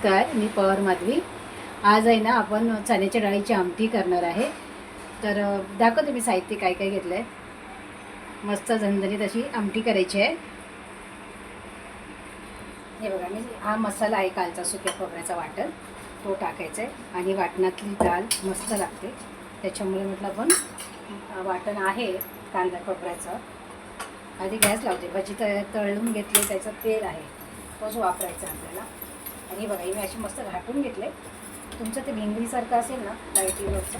नमस्कार, मी पवार माधवी. आज आहे ना आपण चण्याच्या डाळीची आमटी करणार आहे. तर दाखवते मी साहित्य काय काय घेतलं आहे. मस्त झणझणीत अशी आमटी करायची आहे. हे बघा, मी हा मसाला आहे कालचा सुक्या खोबऱ्याचा वाटण, तो टाकायचा आहे. आणि वाटणातली डाळ मस्त लागते, त्याच्यामुळे म्हटलं आपण वाटण आहे कांदा खोबऱ्याचं. आधी गॅस लावते. भजी तळून घेतले, त्याचं तेल आहे तोच वापरायचा आपल्याला. आणि बघा, मी अशी मस्त घाटून घेतले. तुमचं ते भिंगरीसारखं असेल ना लाईटीवरचं,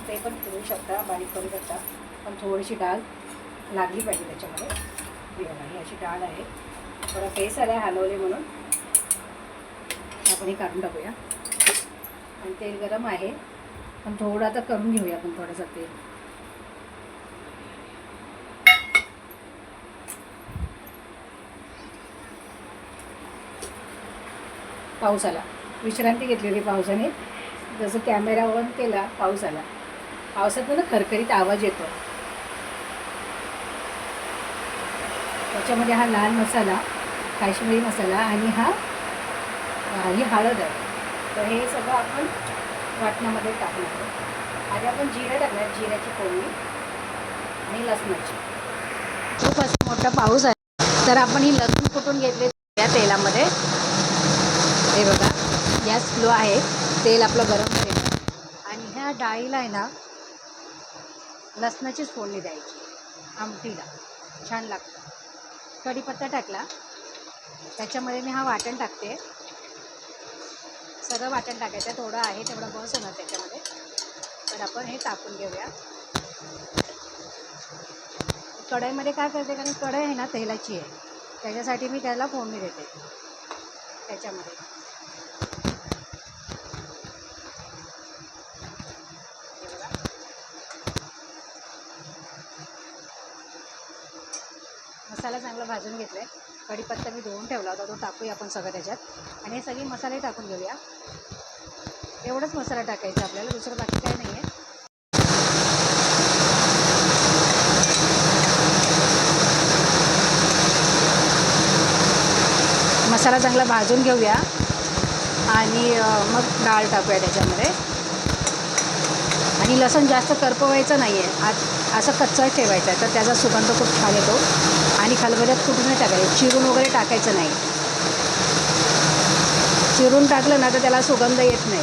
ते पण फिरवू शकता, बारीक करू शकता. पण थोडीशी डाळ लागली पाहिजे त्याच्यामध्ये. ही बघा, ही अशी डाळ आहे. थोडा फेस आला आहे हलवले म्हणून. आपण हे काढून टाकूया. आणि तेल गरम आहे, पण थोडं आता करून घेऊया आपण थोडंसं तेल. पाऊस आला, विश्रांती घेतलेली पावसाने. जसं कॅमेरा ऑन केला, पाऊस आला. पावसात ना खरखरीत आवाज येतो. त्याच्यामध्ये हा लाल मसाला, काश्मीरी मसाला आणि ही हळद आहे. तर हे सगळं आपण वाटणामध्ये टाकणार आहे. आधी आपण जिरं टाकणार, जिऱ्याची फोडणी आणि लसणाची. खूप असं मोठा पाऊस आहे, तर आपण ही लसूण कुटून घेतले या तेलामध्ये. हे बघा, गॅस स्लो आहे, तेल आपलं गरम करायचं. आणि ह्या डाळीला आहे ना लसणाचीच फोडणी द्यायची. आमटीला छान लागतं. कढीपत्ता टाकला, त्याच्यामध्ये मी हा वाटण टाकते. सगळं वाटण टाकायचं, थोडं आहे तेवढं बस होणार त्याच्यामध्ये. तर आपण हे टाकून घेऊया. कढईमध्ये काय करते, कारण कढई आहे ना तेलाची आहे, त्याच्यासाठी मी त्याला फोडणी देते त्याच्यामध्ये. मसाला चांगला भाजून घेतला आहे. कढीपत्ता मी धुवून ठेवला होता, तो टाकूया आपण सगळं त्याच्यात. आणि हे सगळे मसाले टाकून घेऊया. एवढंच मसाला टाकायचा आपल्याला, दुसरं बाकी काय नाही आहे. मसाला चांगला भाजून घेऊया आणि मग डाळ टाकूया त्याच्यामध्ये. आणि लसूण जास्त करपवायचं नाही आहे, असं कच्चाच ठेवायचं आहे, तर त्याचा सुगंध खूप छान येतो. आणि खलबत्त्यात कुठून नाही टाकायचं, चिरून वगैरे टाकायचं नाही. चिरून टाकलं ना तर त्याला सुगंध येत नाही.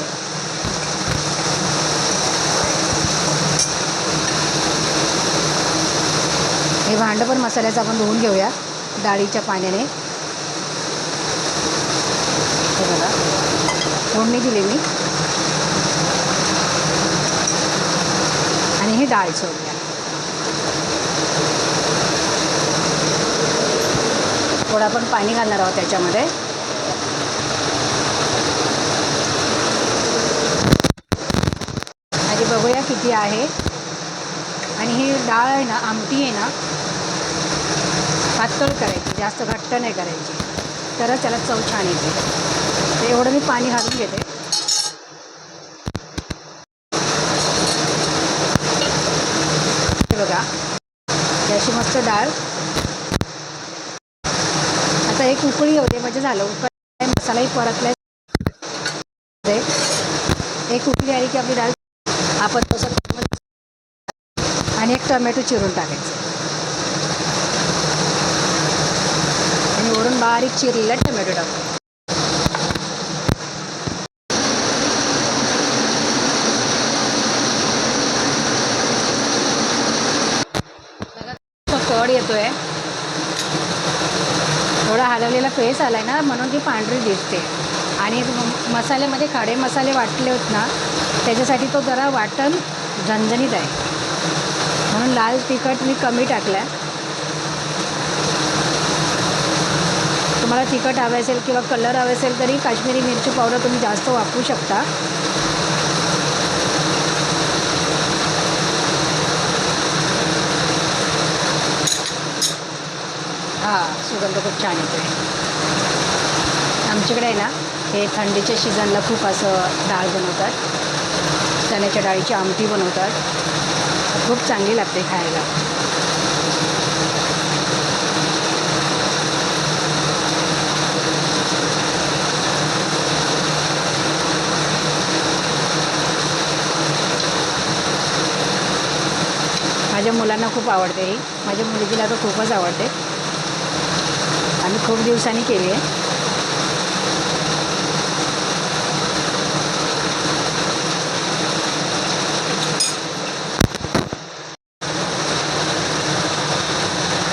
हे भांडं पण मसाल्याचं आपण धुवून घेऊया डाळीच्या पाण्याने. हे बघा, फोडणी दिली मी. आणि ही डाळ सोडूया. थोडं आपण पाणी घालणार आहोत त्याच्यामध्ये. आधी बघूया किती आहे. आणि ही डाळ आहे ना, आमटी आहे ना, पातळ करायची, जास्त घट्ट नाही करायची, तरच त्याला चव छान येते. तर एवढं मी पाणी घालून घेते. हे बघा, याची मस्त डाळ. आता एक उकळी होते म्हणजे झालं. उकळी मसालाही परतला. एक उकळी आली की आपली डाळ आपण तसं. आणि एक टोमॅटो चिरून टाकायचं. आणि वरून बारीक चिरलेला टोमॅटो टाकू. कड येतोय, थोडा हलवलेला फेस आलाय ना, म्हणून ती पांढरी दिसते. आणि मसाल्यामध्ये खडे मसाले वाटले होत ना, त्याच्यासाठी तो जरा वाटण झणझणीत आहे, म्हणून लाल तिखट मी कमी टाकलं आहे. तुम्हाला तिखट हवं असेल किंवा कलर हवे असेल तरी काश्मीरी मिरची पावडर तुम्ही जास्त वापरू शकता. सुगंध खूप छान येतो आहे. आमच्याकडे आहे ना, हे थंडीच्या सीझनला खूप असं डाळ बनवतात, चण्याच्या डाळीची आमटी बनवतात. खूप चांगली लागते खायला. मुलांना खूप आवडते ही. माझ्या मुलगीला तर खूपच आवडते. आम्ही खूप दिवसांनी केली आहे.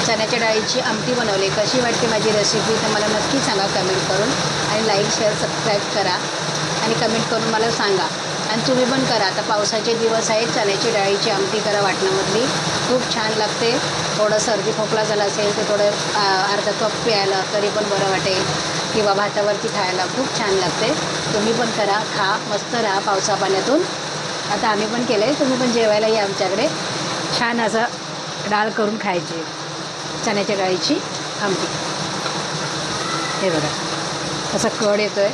चण्याच्या डाळीची आमटी बनवली. कशी वाटते माझी रेसिपी तर मला नक्की सांगा कमेंट करून. आणि लाईक शेअर सबस्क्राईब करा आणि कमेंट करून मला सांगा. आणि तुम्ही पण करा. आता पावसाचे दिवस आहेत. चण्याची डाळीची आमटी करा वाटणामधली. खूप छान लागते. थोडं सर्दी खोकला झाला असेल तर थोडं अर्धा कप प्यायला तरी पण बरं वाटेल, किंवा भातावरती खायला खूप छान लागते. तुम्ही पण करा, खा, मस्त राहा पावसा पाण्यातून. आता आम्ही पण केलं आहे. तुम्ही पण जेवायला या आमच्याकडे. छान असं डाळ करून खायची, चण्याच्या डाळीची आमटी. हे बघा, असा कड येतो आहे.